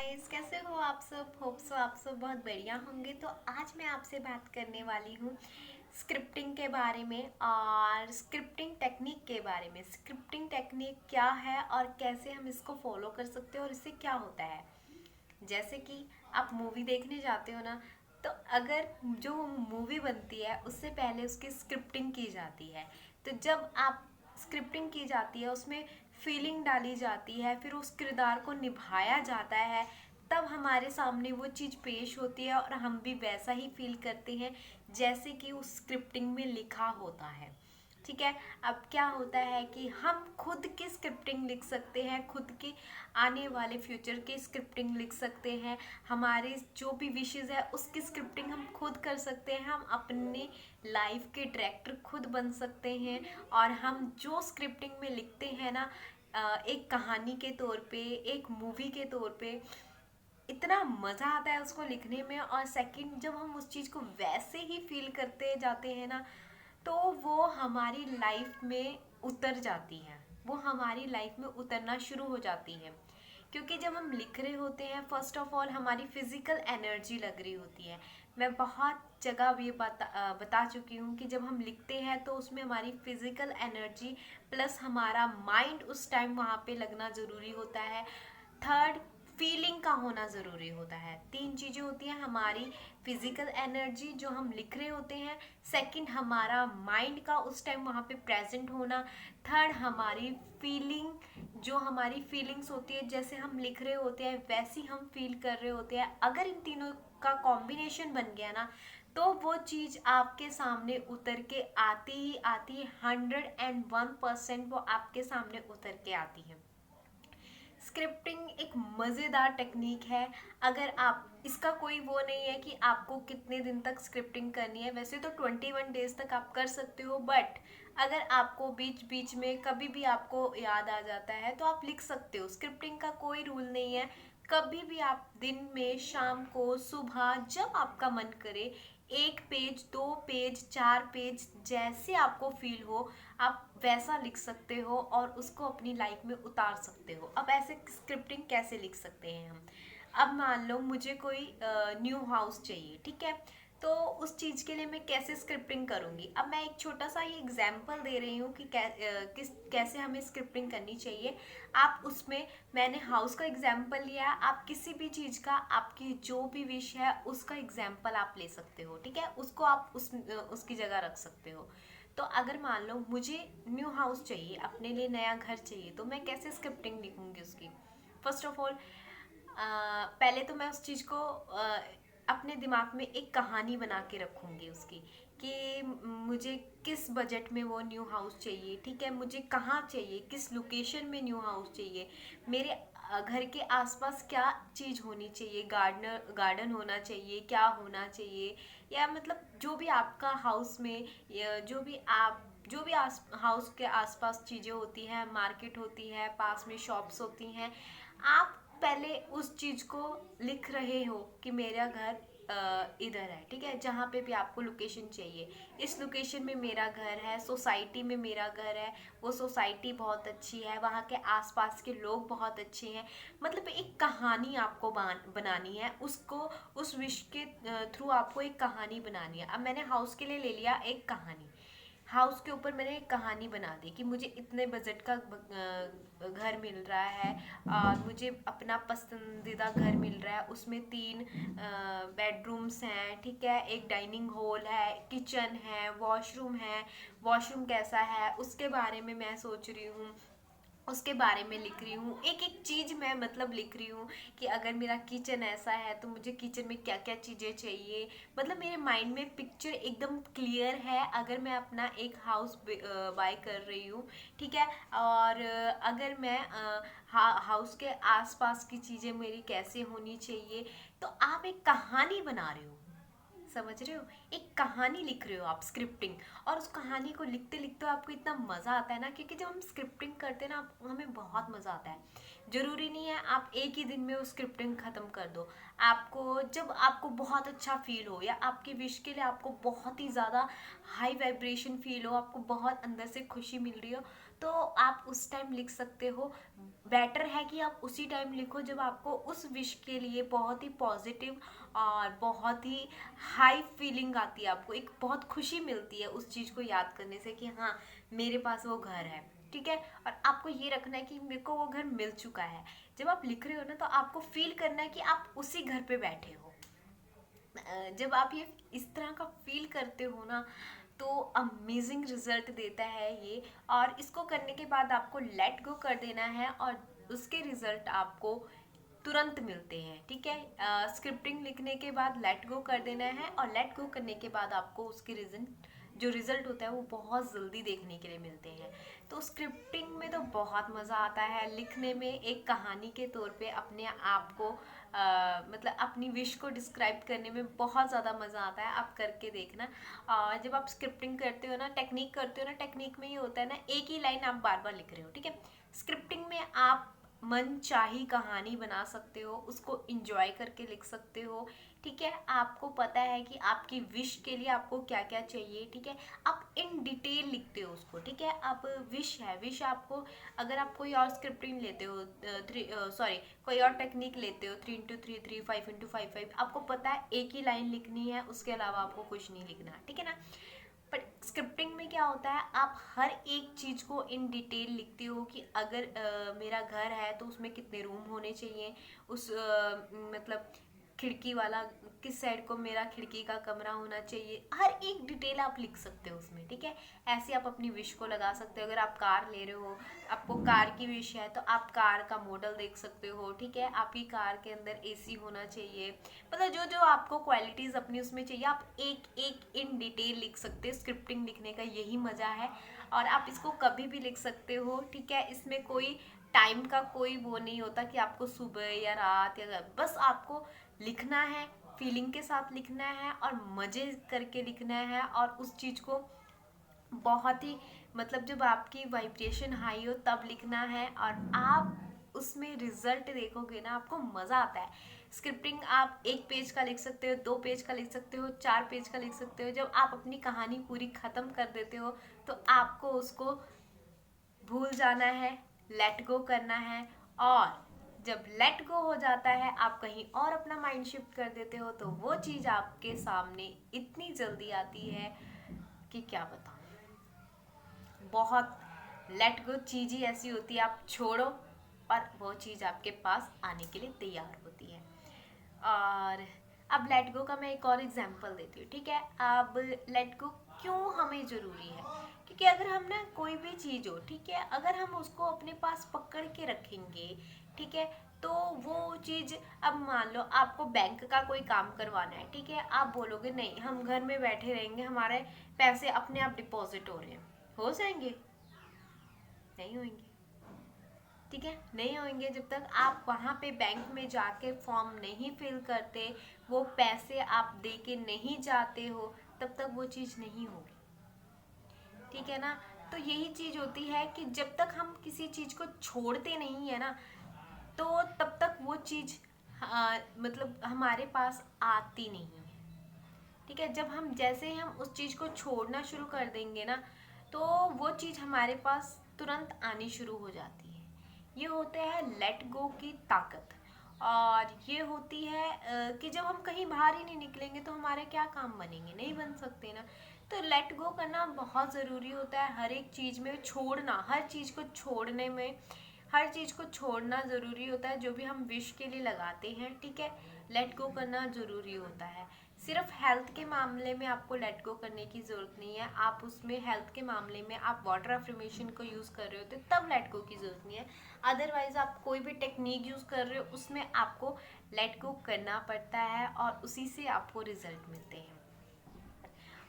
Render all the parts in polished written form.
Guys, कैसे हो आप सब? होप सो आप सब बहुत बढ़िया होंगे। तो आज मैं आपसे बात करने वाली हूँ स्क्रिप्टिंग के बारे में और स्क्रिप्टिंग टेक्निक के बारे में। स्क्रिप्टिंग टेक्निक क्या है और कैसे हम इसको फॉलो कर सकते हैं और इससे क्या होता है। जैसे कि आप मूवी देखने जाते हो ना, तो अगर जो मूवी बनती है उससे पहले उसकी स्क्रिप्टिंग की जाती है। तो जब आप स्क्रिप्टिंग की जाती है, उसमें फीलिंग डाली जाती है, फिर उस किरदार को निभाया जाता है, तब हमारे सामने वो चीज़ पेश होती है और हम भी वैसा ही फील करते हैं जैसे कि उस स्क्रिप्टिंग में लिखा होता है। ठीक है। अब क्या होता है कि हम खुद की स्क्रिप्टिंग लिख सकते हैं, खुद की आने वाले फ्यूचर की स्क्रिप्टिंग लिख सकते हैं। हमारे जो भी विशेज़ है उसकी स्क्रिप्टिंग हम खुद कर सकते हैं। हम अपने लाइफ के डायरेक्टर खुद बन सकते हैं। और हम जो स्क्रिप्टिंग में लिखते हैं ना, एक कहानी के तौर पे, एक मूवी के तौर पे, इतना मज़ा आता है उसको लिखने में। और सेकंड, जब हम उस चीज़ को वैसे ही फील करते जाते हैं ना, तो वो हमारी लाइफ में उतर जाती है, वो हमारी लाइफ में उतरना शुरू हो जाती है। क्योंकि जब हम लिख रहे होते हैं, फर्स्ट ऑफ ऑल हमारी फिजिकल एनर्जी लग रही होती है। मैं बहुत जगह ये बता चुकी हूँ कि जब हम लिखते हैं तो उसमें हमारी फिजिकल एनर्जी प्लस हमारा माइंड उस टाइम वहाँ पे लगना ज़रूरी होता है। थर्ड, फीलिंग का होना ज़रूरी होता है। तीन चीज़ें होती हैं, हमारी फिजिकल एनर्जी जो हम लिख रहे होते हैं, सेकंड हमारा माइंड का उस टाइम वहाँ पे प्रेजेंट होना, थर्ड हमारी फीलिंग, जो हमारी फीलिंग्स होती है, जैसे हम लिख रहे होते हैं वैसी हम फील कर रहे होते हैं। अगर इन तीनों का कॉम्बिनेशन बन गया ना, तो वो चीज़ आपके सामने उतर के आती ही 101% वो आपके सामने उतर के आती है। स्क्रिप्टिंग एक मज़ेदार टेक्निक है। अगर आप इसका कोई वो नहीं है कि आपको कितने दिन तक स्क्रिप्टिंग करनी है, वैसे तो 21 डेज तक आप कर सकते हो, बट अगर आपको बीच बीच में कभी भी आपको याद आ जाता है तो आप लिख सकते हो। स्क्रिप्टिंग का कोई रूल नहीं है। कभी भी आप दिन में, शाम को, सुबह, जब आपका मन करे, 1 पेज, 2 पेज, 4 पेज, जैसे आपको फील हो, आप वैसा लिख सकते हो और उसको अपनी लाइफ में उतार सकते हो। अब ऐसे स्क्रिप्टिंग कैसे लिख सकते हैं हम? अब मान लो मुझे कोई न्यू हाउस चाहिए, ठीक है। तो उस चीज़ के लिए मैं कैसे स्क्रिप्टिंग करूँगी? अब मैं एक छोटा सा ही एग्जांपल दे रही हूँ कि कैसे हमें स्क्रिप्टिंग करनी चाहिए। आप उसमें, मैंने हाउस का एग्जांपल लिया, आप किसी भी चीज़ का, आपकी जो भी विश है उसका एग्जांपल आप ले सकते हो, ठीक है। उसको आप उसकी जगह रख सकते हो। तो अगर मान लो मुझे न्यू हाउस चाहिए, अपने लिए नया घर चाहिए, तो मैं कैसे स्क्रिप्टिंग लिखूंगी उसकी? फर्स्ट ऑफ ऑल, पहले तो मैं उस चीज़ को अपने दिमाग में एक कहानी बना के रखूंगी उसकी, कि मुझे किस बजट में वो न्यू हाउस चाहिए, ठीक है। मुझे कहाँ चाहिए, किस लोकेशन में न्यू हाउस चाहिए, मेरे घर के आसपास क्या चीज़ होनी चाहिए, गार्डन होना चाहिए, क्या होना चाहिए, या मतलब जो भी आपका हाउस में, या जो भी हाउस के आसपास चीज़ें होती हैं, मार्केट होती है, पास में शॉप्स होती हैं, आप पहले उस चीज़ को लिख रहे हो कि मेरा घर इधर है, ठीक है। जहाँ पे भी आपको लोकेशन चाहिए, इस लोकेशन में मेरा घर है, सोसाइटी में मेरा घर है, वो सोसाइटी बहुत अच्छी है, वहाँ के आसपास के लोग बहुत अच्छे हैं। मतलब एक कहानी आपको बनानी है, उसको उस विश के थ्रू आपको एक कहानी बनानी है। अब मैंने हाउस के लिए ले लिया एक कहानी, हाउस के ऊपर मैंने एक कहानी बना दी कि मुझे इतने बजट का घर मिल रहा है और मुझे अपना पसंदीदा घर मिल रहा है, उसमें 3 बेडरूम्स हैं, ठीक है, एक डाइनिंग हॉल है, किचन है, वॉशरूम है। वॉशरूम कैसा है उसके बारे में मैं सोच रही हूँ, उसके बारे में लिख रही हूँ। एक एक चीज़ मैं मतलब लिख रही हूँ कि अगर मेरा किचन ऐसा है तो मुझे किचन में क्या क्या चीज़ें चाहिए। मतलब मेरे माइंड में पिक्चर एकदम क्लियर है अगर मैं अपना एक हाउस बाय कर रही हूँ, ठीक है। और अगर मैं हाउस के आसपास की चीज़ें मेरी कैसे होनी चाहिए, तो आप एक कहानी बना रहे हो, समझ रहे हो? एक कहानी लिख रहे हो आप, स्क्रिप्टिंग। और उस कहानी को लिखते लिखते आपको इतना मज़ा आता है ना, क्योंकि जब हम स्क्रिप्टिंग करते हैं ना, हमें बहुत मज़ा आता है। ज़रूरी नहीं है आप एक ही दिन में वो स्क्रिप्टिंग ख़त्म कर दो। आपको जब आपको बहुत अच्छा फील हो, या आपके विश के लिए आपको बहुत ही ज़्यादा हाई वाइब्रेशन फील हो, आपको बहुत अंदर से खुशी मिल रही हो, तो आप उस टाइम लिख सकते हो। बेटर है कि आप उसी टाइम लिखो जब आपको उस विश के लिए बहुत ही पॉजिटिव और बहुत ही हाई फीलिंग आती है, आपको एक बहुत खुशी मिलती है उस चीज़ को याद करने से कि हाँ मेरे पास वो घर है, ठीक है। और आपको ये रखना है कि मेरे को वो घर मिल चुका है। जब आप लिख रहे हो ना तो आपको फील करना है कि आप उसी घर पे बैठे हो। जब आप ये इस तरह का फील करते हो ना तो अमेजिंग रिजल्ट देता है ये। और इसको करने के बाद आपको लेट गो कर देना है और उसके रिजल्ट आपको तुरंत मिलते हैं, ठीक है। स्क्रिप्टिंग लिखने के बाद लेट गो कर देना है और लेट गो करने के बाद आपको उसके जो रिजल्ट होता है वो बहुत जल्दी देखने के लिए मिलते हैं। तो स्क्रिप्टिंग में तो बहुत मज़ा आता है, लिखने में एक कहानी के तौर पे अपने आप को मतलब अपनी विश को डिस्क्राइब करने में बहुत ज़्यादा मज़ा आता है। आप करके देखना। जब आप स्क्रिप्टिंग करते हो ना, टेक्निक करते हो ना, टेक्निक में ये होता है ना एक ही लाइन आप बार बार लिख रहे हो, ठीक है। स्क्रिप्टिंग में आप मन चाही कहानी बना सकते हो, उसको इंजॉय करके लिख सकते हो, ठीक है। आपको पता है कि आपकी विश के लिए आपको क्या क्या चाहिए, ठीक है। आप इन डिटेल लिखते हो उसको, ठीक है। अब विश है, विश आपको अगर आप कोई और स्क्रिप्टिंग लेते हो कोई और टेक्निक लेते हो 3x3 5x5 आपको पता है एक ही लाइन लिखनी है, उसके अलावा आपको कुछ नहीं लिखना, ठीक है ना। बट स्क्रिप्टिंग में क्या होता है, आप हर एक चीज़ को इन डिटेल लिखते हो कि अगर मेरा घर है तो उसमें कितने रूम होने चाहिए, उस मतलब खिड़की वाला किस साइड को मेरा खिड़की का कमरा होना चाहिए, हर एक डिटेल आप लिख सकते हो उसमें, ठीक है। ऐसे आप अपनी विश को लगा सकते हो। अगर आप कार ले रहे हो, आपको कार की विश है तो आप कार का मॉडल देख सकते हो, ठीक है। आपकी कार के अंदर एसी होना चाहिए, मतलब जो जो आपको क्वालिटीज़ अपनी उसमें चाहिए आप एक एक इन डिटेल लिख सकते हो। स्क्रिप्टिंग लिखने का यही मज़ा है और आप इसको कभी भी लिख सकते हो, ठीक है। इसमें कोई टाइम का कोई वो नहीं होता कि आपको सुबह या रात या बस आपको लिखना है, फीलिंग के साथ लिखना है और मज़े करके लिखना है और उस चीज़ को बहुत ही मतलब जब आपकी वाइब्रेशन हाई हो तब लिखना है और आप उसमें रिजल्ट देखोगे ना आपको मज़ा आता है। स्क्रिप्टिंग आप 1 पेज का लिख सकते हो, 2 पेज का लिख सकते हो, 4 पेज का लिख सकते हो। जब आप अपनी कहानी पूरी ख़त्म कर देते हो तो आपको उसको भूल जाना है, लेट गो करना है। और जब लेट गो हो जाता है आप कहीं और अपना माइंड शिफ्ट कर देते हो तो वो चीज़ आपके सामने इतनी जल्दी आती है कि क्या बताऊँ। बहुत लेट गो चीज़ ही ऐसी होती है, आप छोड़ो और वो चीज़ आपके पास आने के लिए तैयार होती है। और अब लेट गो का मैं एक और एग्जांपल देती हूँ, ठीक है। अब लेट गो क्यों हमें ज़रूरी है, क्योंकि अगर हम ना कोई भी चीज़ हो, ठीक है, अगर हम उसको अपने पास पकड़ के रखेंगे, ठीक है, तो वो चीज़ अब मान लो आपको बैंक का कोई काम करवाना है, ठीक है, आप बोलोगे नहीं हम घर में बैठे रहेंगे, हमारे पैसे अपने आप डिपॉजिट हो रहे हैं, हो जाएंगे? नहीं होंगे, ठीक है, नहीं होंगे। जब तक आप वहाँ पे बैंक में जाके फॉर्म नहीं फिल करते, वो पैसे आप दे के नहीं जाते हो, तब तक वो चीज़ नहीं होगी, ठीक है ना। तो यही चीज़ होती है कि जब तक हम किसी चीज़ को छोड़ते नहीं है ना तो तब तक वो चीज़ मतलब हमारे पास आती नहीं है, ठीक है। जब हम जैसे ही हम उस चीज़ को छोड़ना शुरू कर देंगे ना तो वो चीज़ हमारे पास तुरंत आनी शुरू हो जाती है। ये होते हैं लेट गो की ताकत। और ये होती है कि जब हम कहीं बाहर ही नहीं निकलेंगे तो हमारे क्या काम बनेंगे, नहीं बन सकते ना। तो लेट गो करना बहुत ज़रूरी होता है, हर एक चीज़ में छोड़ना, हर चीज़ को छोड़ने में, हर चीज़ को छोड़ना ज़रूरी होता है। जो भी हम विश के लिए लगाते हैं, ठीक है, लेट गो करना ज़रूरी होता है। सिर्फ हेल्थ के मामले में आपको लेट गो करने की ज़रूरत नहीं है, आप उसमें हेल्थ के मामले में आप वाटर अफर्मेशन को यूज़ कर रहे होते तब लेट गो की ज़रूरत नहीं है। अदरवाइज़ आप कोई भी टेक्निक यूज़ कर रहे हो उसमें आपको लेट गो करना पड़ता है और उसी से आपको रिजल्ट मिलते हैं।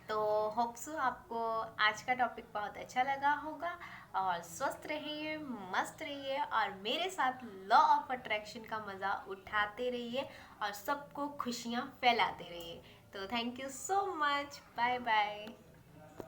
तो होप्स आपको आज का टॉपिक बहुत अच्छा लगा होगा और स्वस्थ रहिए, मस्त रहिए और मेरे साथ लॉ ऑफ अट्रैक्शन का मज़ा उठाते रहिए और सबको खुशियाँ फैलाते रहिए। तो thank you so much, bye bye.